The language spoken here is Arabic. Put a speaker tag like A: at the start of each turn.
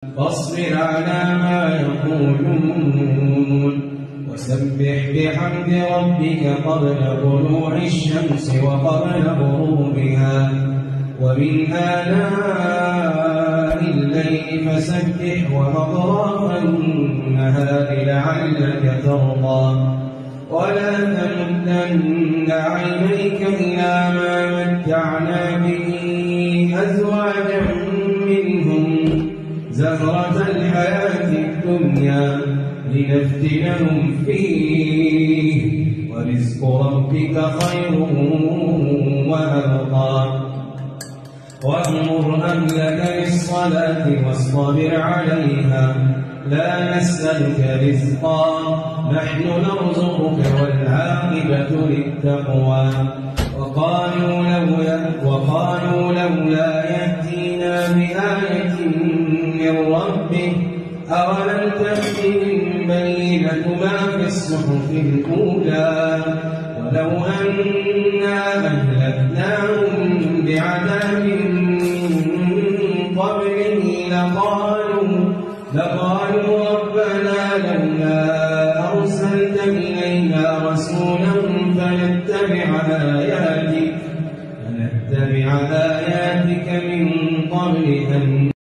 A: فاصبر على ما يقولون وسبح بحمد ربك قبل طلوع الشمس وقبل غروبها ومن آلاء الليل فسبح وأطراف النهار لعلك ترضى ولا تمدن عينيك إلى ما متعنا به أزواجا منهم زهرة الحياة الدنيا لنفتنهم فيه ورزق ربك خير وأبقى وأمر أهلك بالصلاة واصطبر عليها لا نسألك رزقا نحن نرزقك والعاقبة للتقوى وقالوا لولا يأتينا بآية من ربه أولم تأتهم بينة ما في الصحف الأولى ولو أنا أهلكناهم بعذاب من قبله لقالوا ربنا لولا أرسلت إلينا رسولا فنتبع آياتك من قبل أن